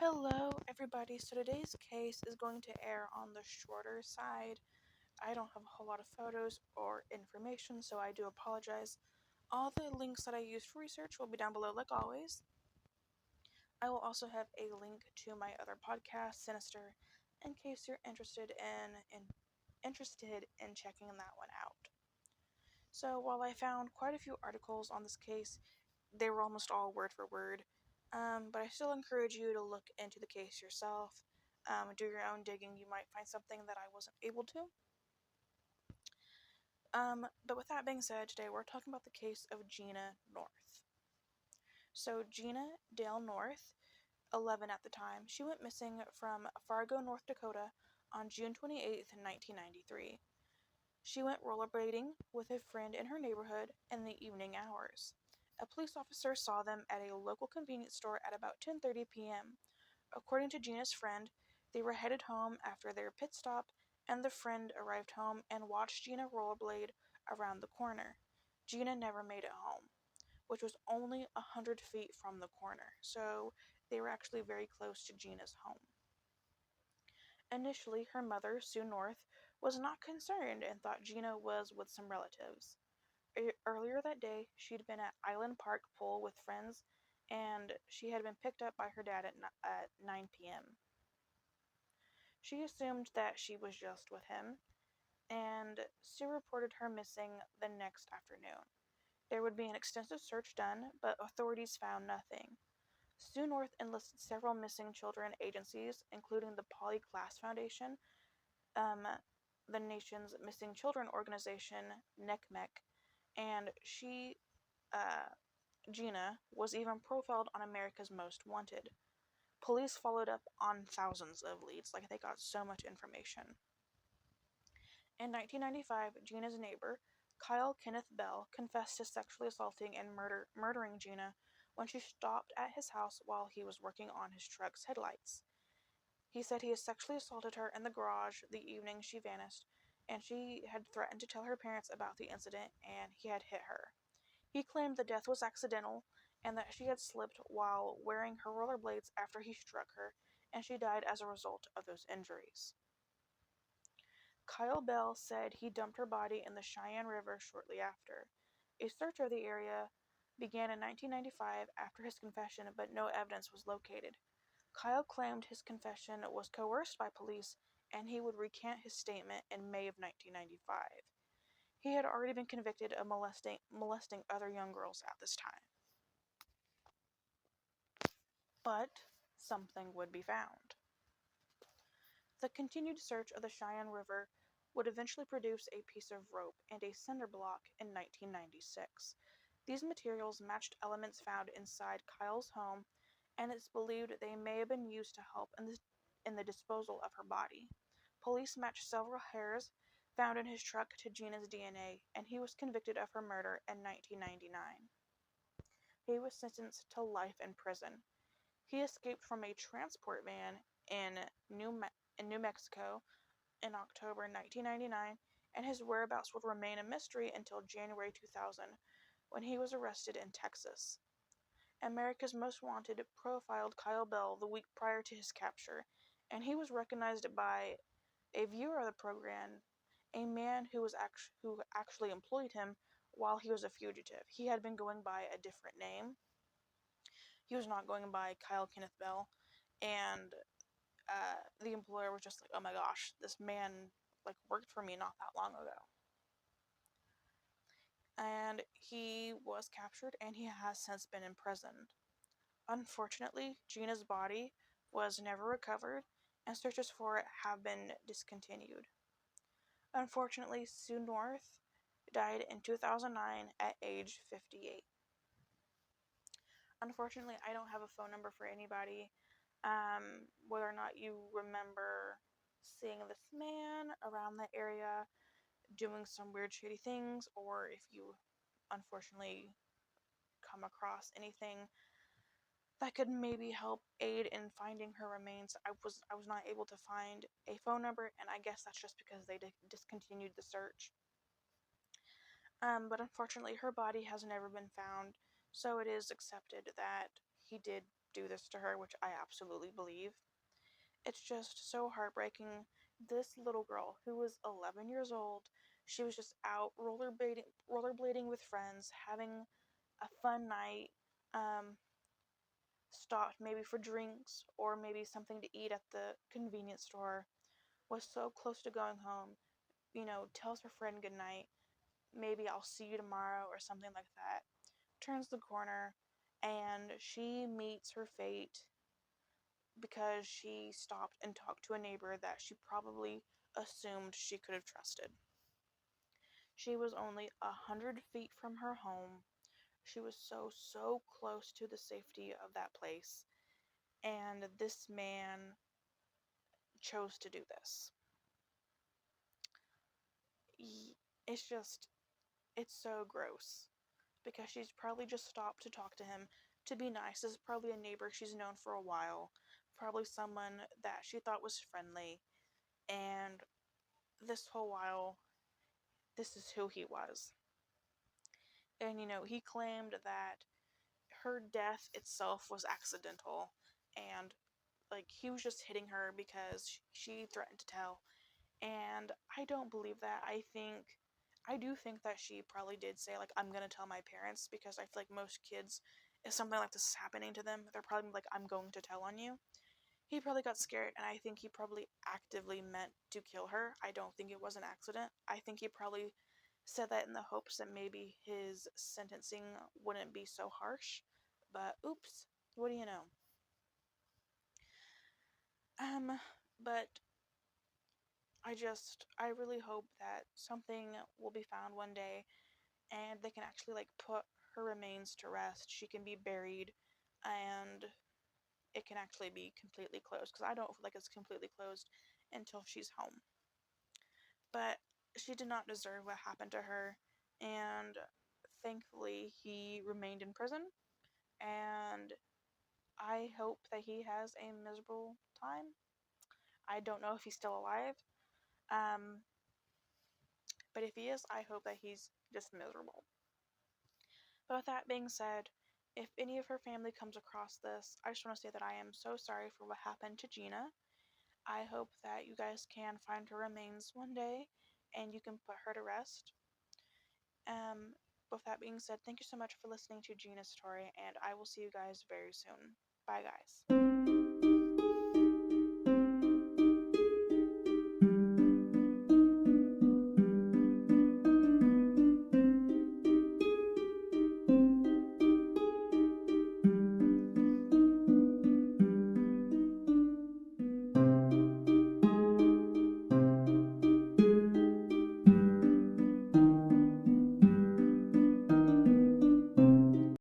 Hello, everybody. So today's case is going to air on the shorter side. I don't have a whole lot of photos or information, so I do apologize. All the links that I used for research will be down below, like always. I will also have a link to my other podcast, Sinister, in case you're interested in checking that one out. So while I found quite a few articles on this case, they were almost all word for word. But I still encourage you to look into the case yourself. Do your own digging. You might find something that I wasn't able to. But with that being said, today we're talking about the case of Jeanna North. So Jeanna Dale North, 11 at the time, she went missing from Fargo, North Dakota on June 28th, 1993. She went rollerblading with a friend in her neighborhood in the evening hours. A police officer saw them at a local convenience store at about 10:30 p.m. According to Jeanna's friend, they were headed home after their pit stop, and the friend arrived home and watched Jeanna rollerblade around the corner. Jeanna never made it home, which was only 100 feet from the corner, so they were actually very close to Jeanna's home. Initially, her mother, Sue North, was not concerned and thought Jeanna was with some relatives. Earlier that day, she'd been at Island Park Pool with friends, and she had been picked up by her dad at 9 p.m. She assumed that she was just with him, and Sue reported her missing the next afternoon. There would be an extensive search done, but authorities found nothing. Sue North enlisted several missing children agencies, including the Polly Klaas Foundation, um, the nation's missing children organization, NCMEC, and Jeanna, was even profiled on America's Most Wanted. Police followed up on thousands of leads, like they got so much information. In 1995, Jeanna's neighbor, Kyle Kenneth Bell, confessed to sexually assaulting and murdering Jeanna when she stopped at his house while he was working on his truck's headlights. He said he had sexually assaulted her in the garage the evening she vanished, and she had threatened to tell her parents about the incident, and he had hit her. He claimed the death was accidental and that she had slipped while wearing her rollerblades after he struck her, and she died as a result of those injuries. Kyle Bell said he dumped her body in the Cheyenne River shortly after. A search of the area began in 1995 after his confession, but no evidence was located. Kyle claimed his confession was coerced by police and he would recant his statement in May of 1995. He had already been convicted of molesting other young girls at this time. But something would be found. The continued search of the Cheyenne River would eventually produce a piece of rope and a cinder block in 1996. These materials matched elements found inside Kyle's home, and it's believed they may have been used to help in the disposal of her body. Police matched several hairs found in his truck to Jeanna's DNA, and he was convicted of her murder in 1999. He was sentenced to life in prison. He escaped from a transport van in New Mexico in October 1999, and his whereabouts would remain a mystery until January 2000, when he was arrested in Texas. America's Most Wanted profiled Kyle Bell the week prior to his capture, and he was recognized by a viewer of the program, a man who actually employed him while he was a fugitive. He had been going by a different name. He was not going by Kyle Kenneth Bell, and the employer was just like, "Oh my gosh, this man worked for me not that long ago." And he was captured, and he has since been imprisoned. Unfortunately, Jeanna's body was never recovered, and searches for it have been discontinued. Unfortunately, Sue North died in 2009 at age 58. Unfortunately, I don't have a phone number for anybody. Whether or not you remember seeing this man around the area doing some weird shady things, or if you unfortunately come across anything that could maybe help aid in finding her remains. I was not able to find a phone number, and I guess that's just because they discontinued the search. But unfortunately, her body has never been found, so it is accepted that he did do this to her, which I absolutely believe. It's just so heartbreaking. This little girl who was 11 years old, she was just out rollerblading with friends, having a fun night, um, stopped maybe for drinks or maybe something to eat at the convenience store, was so close to going home, tells her friend goodnight, maybe I'll see you tomorrow or something like that, turns the corner, and she meets her fate because she stopped and talked to a neighbor that she probably assumed she could have trusted. She was only 100 feet from her home. She was so close to the safety of that place. And this man chose to do this. It's just, it's so gross. Because she's probably just stopped to talk to him, to be nice. This is probably a neighbor she's known for a while. Probably someone that she thought was friendly. And this whole while, this is who he was. And he claimed that her death itself was accidental, and like he was just hitting her because she threatened to tell. And I don't believe that. I do think that she probably did say, like, I'm gonna tell my parents, because I feel like most kids, if something like this is happening to them, they're probably like, I'm going to tell on you. He probably got scared, and I think he probably actively meant to kill her. I don't think it was an accident. I think he probably said that in the hopes that maybe his sentencing wouldn't be so harsh. But oops, what do you know? But I really hope that something will be found one day and they can actually like put her remains to rest. She can be buried and it can actually be completely closed, because I don't feel like it's completely closed until she's home. But she did not deserve what happened to her, and thankfully he remained in prison, and I hope that he has a miserable time. I don't know if he's still alive, um, but if he is, I hope that he's just miserable. But with that being said, if any of her family comes across this, I just want to say that I am so sorry for what happened to Jeanna. I hope that you guys can find her remains one day and you can put her to rest. Um, with that being said, thank you so much for listening to Jeanna's story, and I will see you guys very soon. Bye, guys.